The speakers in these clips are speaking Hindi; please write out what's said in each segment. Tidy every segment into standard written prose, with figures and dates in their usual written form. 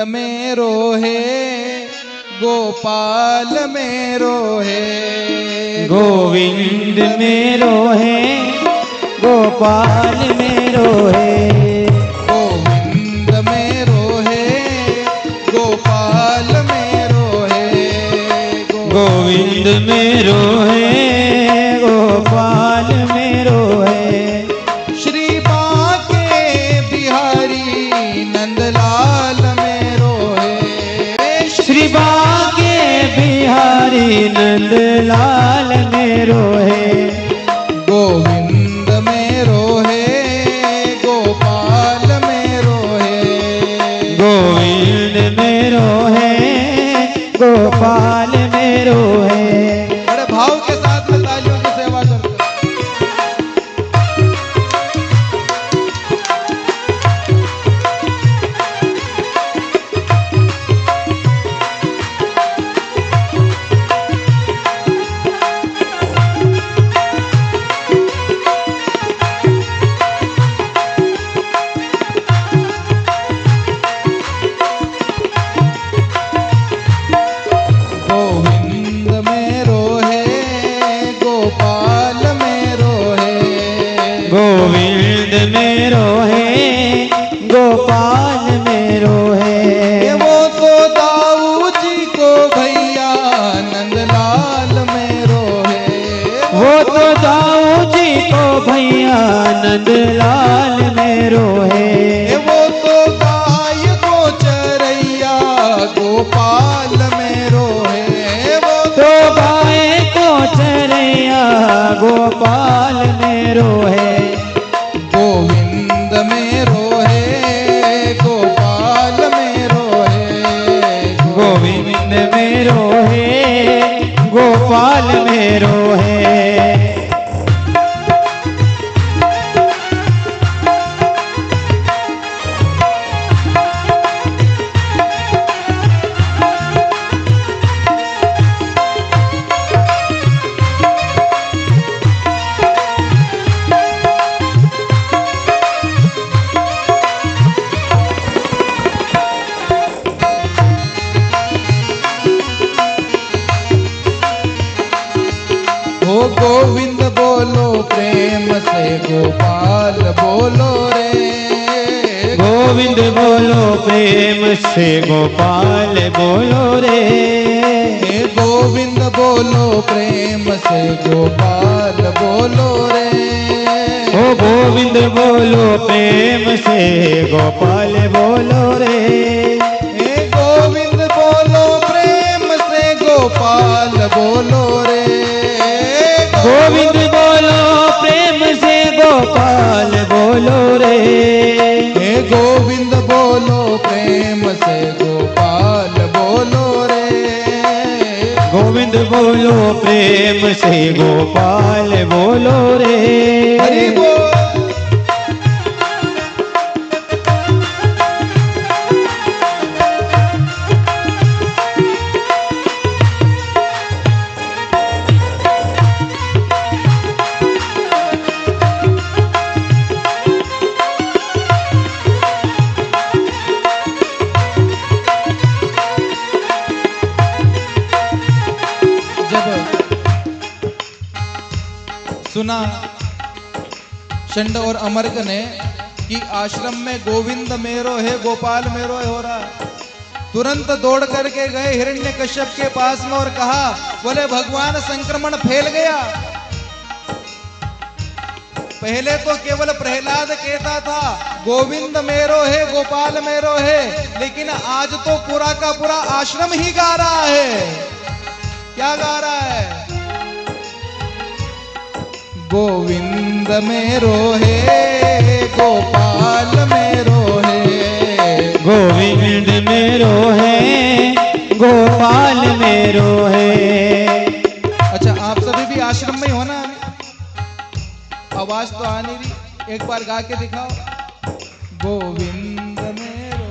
मेरो है गोपाल मेरो है, गोविंद मेरो है गोपाल मेरो है, गोविंद मेरो है गोपाल मेरो है, गोविंद मेरो है गोपाल मेरो है, श्री बांके बिहारी नंदलाल मेरो है, श्री बांके बिहारी नंदलाल मेरो है, गोविंद मेरो है गोपाल मेरो है, गोविंद मेरो है गोपाल मेरो है। बड़े भाव के साथ में तालियों की सेवा करते हैं। गोविंद मेरो है गोपाल मेरो है, गोविंद मेरो है गोपाल मेरो है, ये वो तो दाऊ जी को भैया नंदलाल मेरो है, वो तो दाऊ जी को भैया नंदलाल मेरो है, ये वो तो गाय को चरैया गोपाल मेरो है, वो तो गाय को चरैया गोपाल मेरो है, गोविंद मेरो है गोपाल मेरो है, गोविंद मेरो है गोपाल मेरो है। हो गोविंद बोलो प्रेम से गोपाल बोलो रे, गोविंद बोलो प्रेम से गोपाल बोलो रे, हे गोविंद बोलो प्रेम से गोपाल बोलो रे, ओ गोविंद बोलो प्रेम से गोपाल बोलो रे, हे गोविंद बोलो प्रेम से गोपाल बोलो रे, गोविंद बोलो प्रेम से गोपाल बोलो रे, हे गोविंद बोलो प्रेम से गोपाल बोलो रे, गोविंद बोलो प्रेम से गोपाल बोलो रे। हरि बोल। सुना शंड और अमर्क ने कि आश्रम में गोविंद मेरो है गोपाल मेरो है हो रहा, तुरंत दौड़ करके गए हिरण्यकश्यप के पास में और कहा बोले भगवान संक्रमण फैल गया। पहले तो केवल प्रहलाद कहता था गोविंद मेरो है गोपाल मेरो है, लेकिन आज तो पूरा का पूरा आश्रम ही गा रहा है। क्या गा रहा है? गोविंद मेरो है गोपाल मेरो है, गोविंद मेरो है गोपाल मेरो है। अच्छा आप सभी भी आश्रम में ही हो ना? आवाज तो आ नहीं रही, एक बार गा के दिखाओ। गोविंद मेरो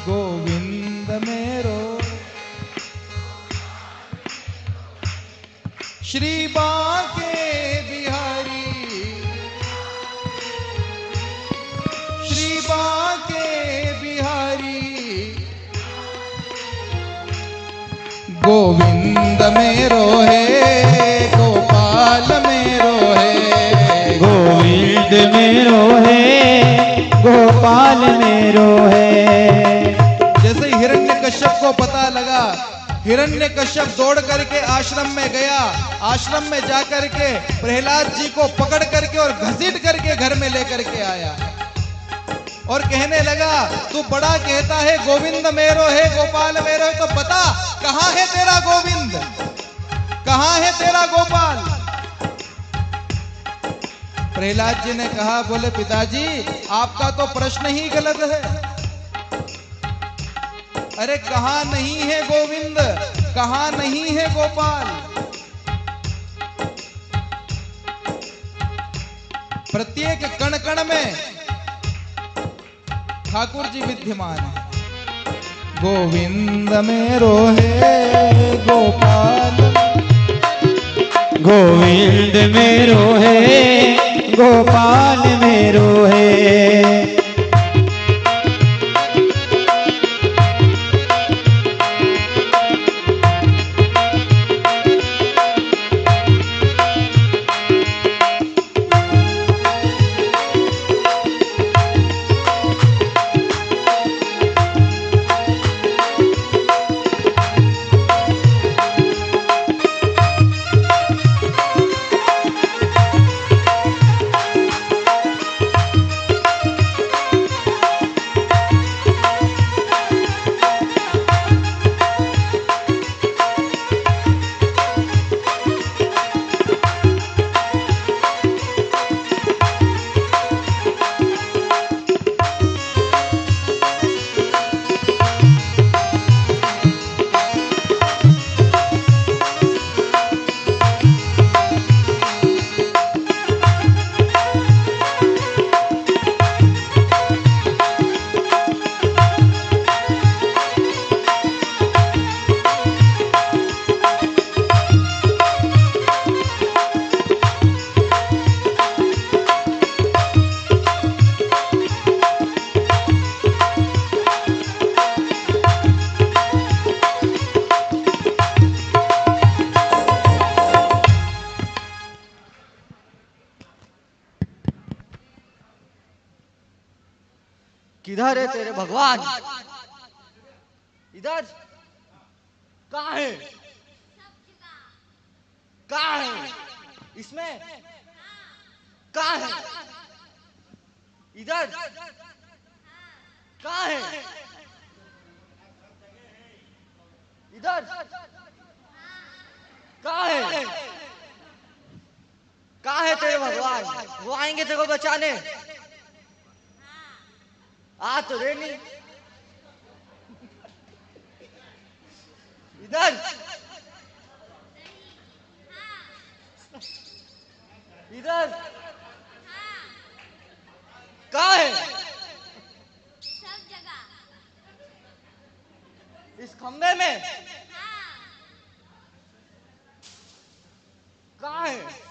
गोविंद मेरो श्री बांके बिहारी गोविंद मेरो है गोपाल मेरो है। गोविंद मेरो है गोपाल मेरो है। जैसे हिरण्यकश्यप को पता लगा, हिरण्यकश्यप दौड़ करके आश्रम में गया। आश्रम में जाकर के प्रहलाद जी को पकड़ करके और घसीट करके घर में लेकर के आया और कहने लगा, तू बड़ा कहता है गोविंद मेरो है गोपाल मेरो है, तो बता कहां है तेरा गोविंद, कहां है तेरा गोपाल। प्रहलाद जी ने कहा, बोले पिताजी आपका तो प्रश्न ही गलत है। अरे कहां नहीं है गोविंद, कहां नहीं है गोपाल। प्रत्येक कण कण में ठाकुर जी विद्यमान है। गोविंद मेरो है गोपाल, गोविंद मेरो है गोपाल मेरो है। किधर है तेरे भगवान? इधर? कहाँ है? कहाँ है? इसमें? कहाँ है? इधर? कहाँ है? इधर? कहाँ है? कहाँ है तेरे भगवान? वो आएंगे तेरे को बचाने। आ तो रे नहीं। इधर इधर कहाँ है? सब जगह। इस खंबे में कहाँ है?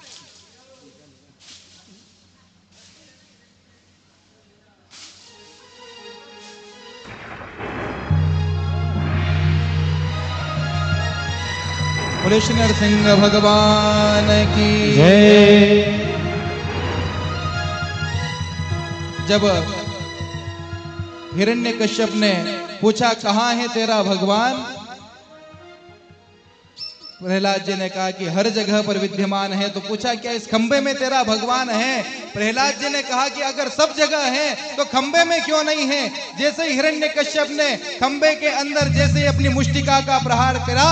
बोले श्री नरसिंह भगवान की जय। जब हिरण्यकश्यप ने पूछा कहां है तेरा भगवान, प्रहलाद जी ने कहा कि हर जगह पर विद्यमान है। तो पूछा क्या इस खंबे में तेरा भगवान है? प्रहलाद जी ने कहा कि अगर सब जगह है तो खंबे में क्यों नहीं है? जैसे ही हिरण्यकश्यप ने खंबे के अंदर जैसे ही अपनी मुष्टिका का प्रहार करा,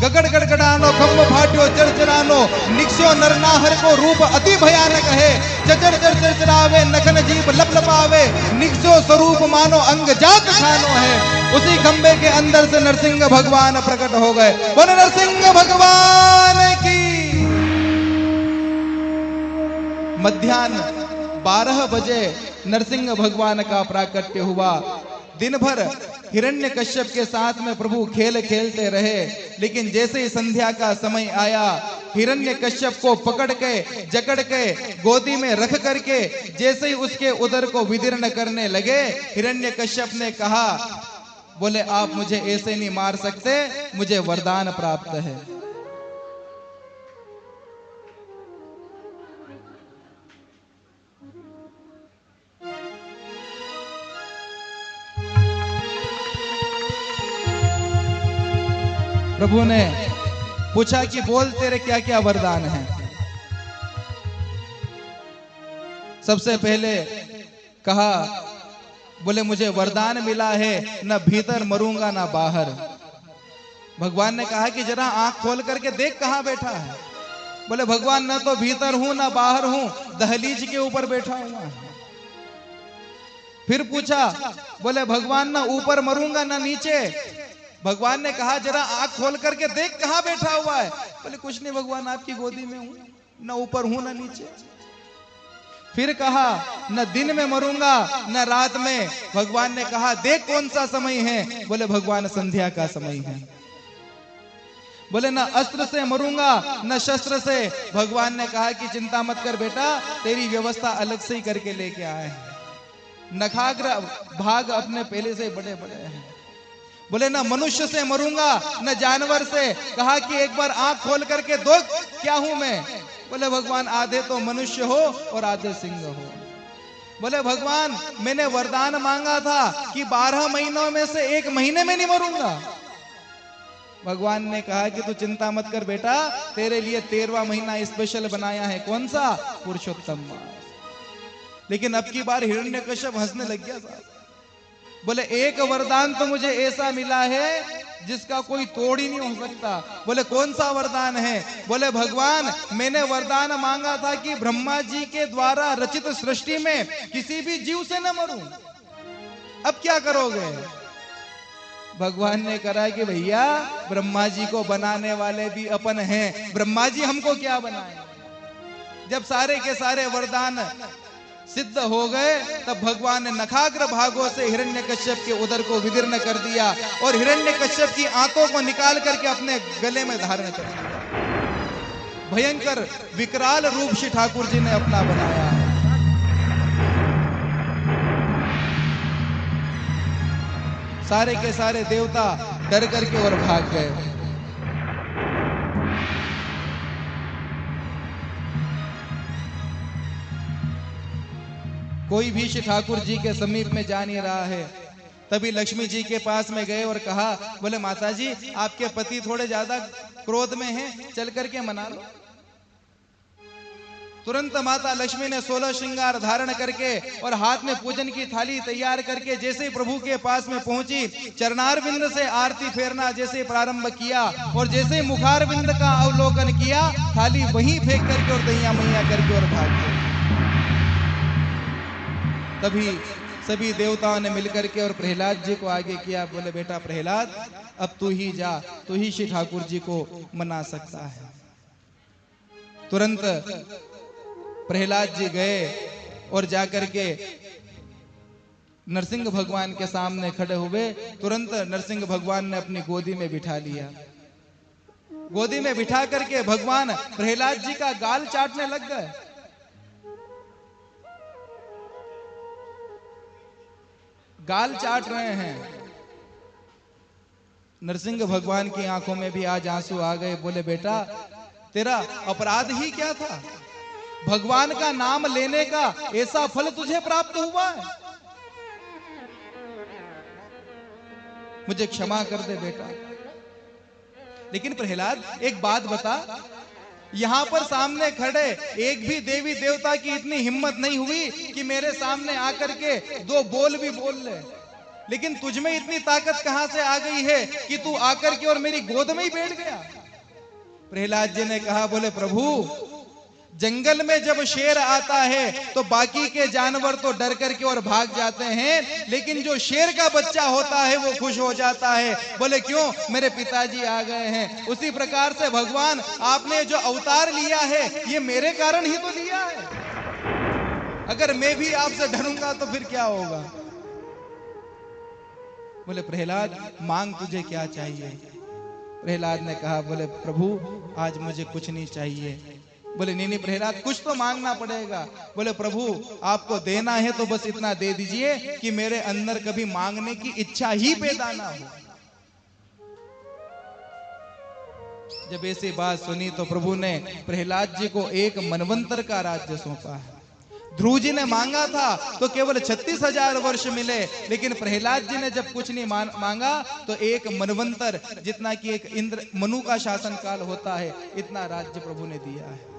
गगड़ गड़गड़ानो खंब फाट्यो चरचरानो, निक्स्यो नरनाहर को रूप अति भयानक है। चचर चर चरचरावे नखन जीभ लपलपावे, निक्स्यो स्वरूप मानो अंग जात खानो है। उसी खंबे के अंदर से नरसिंह भगवान प्रकट हो गए। बोले नरसिंह भगवान की। मध्याह्न 12 बजे नरसिंह भगवान का प्राकट्य हुआ। दिन भर हिरण्यकश्यप के साथ में प्रभु खेल खेलते रहे, लेकिन जैसे ही संध्या का समय आया, हिरण्यकश्यप को पकड़ के जकड़ के गोदी में रख करके जैसे ही उसके उदर को विदीर्ण करने लगे, हिरण्यकश्यप ने कहा, बोले आप मुझे ऐसे नहीं मार सकते, मुझे वरदान प्राप्त है। प्रभु ने पूछा कि बोल तेरे क्या क्या वरदान हैं। सबसे पहले कहा, बोले मुझे वरदान मिला है न भीतर मरूंगा ना बाहर। भगवान ने कहा कि जरा आंख खोल करके देख कहां बैठा है। बोले भगवान न तो भीतर हूं ना बाहर हूं, दहलीज के ऊपर बैठा हुआ है। फिर पूछा, बोले भगवान ना ऊपर मरूंगा ना नीचे। भगवान ने कहा जरा आंख खोल करके देख कहां बैठा हुआ है। बोले कुछ नहीं भगवान, आपकी गोदी में हूं, ना ऊपर हूं ना नीचे। फिर कहा न दिन में मरूंगा न रात में। भगवान ने कहा देख कौन सा समय है। बोले भगवान संध्या का समय है। बोले न अस्त्र से मरूंगा न शस्त्र से। भगवान ने कहा कि चिंता मत कर बेटा, तेरी व्यवस्था अलग से ही करके लेके आए हैं। नखाग्र भाग अपने पहले से बड़े बड़े हैं। बोले ना मनुष्य से मरूंगा न जानवर से। कहा कि एक बार आंख खोल करके दो क्या हूं मैं। बोले भगवान आधे तो मनुष्य हो और आधे सिंह हो। बोले भगवान मैंने वरदान मांगा था कि 12 महीनों में से 1 महीने में नहीं मरूंगा। भगवान ने कहा कि तू चिंता मत कर बेटा, तेरे लिए 13वां महीना स्पेशल बनाया है। कौन सा? पुरुषोत्तम मास। लेकिन अब की बार हिरण्यकश्यप हंसने लग गया साहब। बोले एक वरदान तो मुझे ऐसा मिला है जिसका कोई तोड़ ही नहीं हो सकता। बोले कौन सा वरदान है? बोले भगवान मैंने वरदान मांगा था कि ब्रह्मा जी के द्वारा रचित सृष्टि में किसी भी जीव से न मरूं। अब क्या करोगे? भगवान ने कहा कि भैया ब्रह्मा जी को बनाने वाले भी अपन हैं, ब्रह्मा जी हमको क्या बनाए। जब सारे के सारे वरदान सिद्ध हो गए तब भगवान ने नखाग्र भागों से हिरण्यकश्यप के उदर को विदीर्ण कर दिया और हिरण्यकश्यप की आंतों को निकाल करके अपने गले में धारण कर लिया। भयंकर विकराल रूप श्री ठाकुर जी ने अपना बनाया। सारे के सारे देवता डर करके और भाग गए। कोई भी श्री ठाकुर जी के समीप में जा नहीं रहा है। तभी लक्ष्मी जी के पास में गए और कहा, बोले माता जी आपके पति थोड़े ज्यादा क्रोध में हैं, चल करके मना लो। तुरंत माता लक्ष्मी ने 16 श्रृंगार धारण करके और हाथ में पूजन की थाली तैयार करके जैसे ही प्रभु के पास में पहुंची, चरणारविंद से आरती फेरना जैसे प्रारंभ किया और जैसे ही मुखारविंद का अवलोकन किया, थाली वहीं फेंक करके और दैया मैया करके और भाग गए। तभी सभी देवताओं ने मिलकर के और प्रहलाद जी को आगे किया। बोले बेटा प्रहलाद अब तू ही जा, तू ही श्री ठाकुर जी को मना सकता है। तुरंत प्रहलाद जी गए और जाकर के नरसिंह भगवान के सामने खड़े हुए। तुरंत नरसिंह भगवान ने अपनी गोदी में बिठा लिया। गोदी में बिठा करके भगवान प्रहलाद जी का गाल चाटने लग गए। गाल चाट रहे हैं। नरसिंह भगवान की आंखों में भी आज आंसू आ गए। बोले बेटा तेरा अपराध ही क्या था? भगवान का नाम लेने का ऐसा फल तुझे प्राप्त हुआ है। मुझे क्षमा कर दे बेटा। लेकिन प्रहलाद एक बात बता, यहां पर सामने खड़े एक भी देवी देवता की इतनी हिम्मत नहीं हुई कि मेरे सामने आकर के 2 बोल भी बोल ले। लेकिन तुझ में इतनी ताकत कहां से आ गई है कि तू आकर के और मेरी गोद में ही बैठ गया? प्रहलाद जी ने कहा, बोले प्रभु जंगल में जब शेर आता है तो बाकी के जानवर तो डर करके और भाग जाते हैं, लेकिन जो शेर का बच्चा होता है वो खुश हो जाता है। बोले क्यों? मेरे पिताजी आ गए हैं। उसी प्रकार से भगवान आपने जो अवतार लिया है ये मेरे कारण ही तो लिया है। अगर मैं भी आपसे डरूंगा तो फिर क्या होगा? बोले प्रहलाद मांग तुझे क्या चाहिए? प्रहलाद ने कहा, बोले प्रभु आज मुझे कुछ नहीं चाहिए, बोले नहीं नहीं प्रहलाद, कुछ तो मांगना पड़ेगा। बोले प्रभु आपको देना है तो बस इतना दे दीजिए कि मेरे अंदर कभी मांगने की इच्छा ही पैदा ना हो। जब ऐसी बात सुनी तो प्रभु ने प्रहलाद जी को एक मनवंतर का राज्य सौंपा है। ध्रुव जी ने मांगा था तो केवल 36,000 वर्ष मिले, लेकिन प्रहलाद जी ने जब कुछ नहीं मांगा तो एक मनवंतर, जितना कि एक इंद्र मनु का शासन काल होता है, इतना राज्य प्रभु ने दिया है।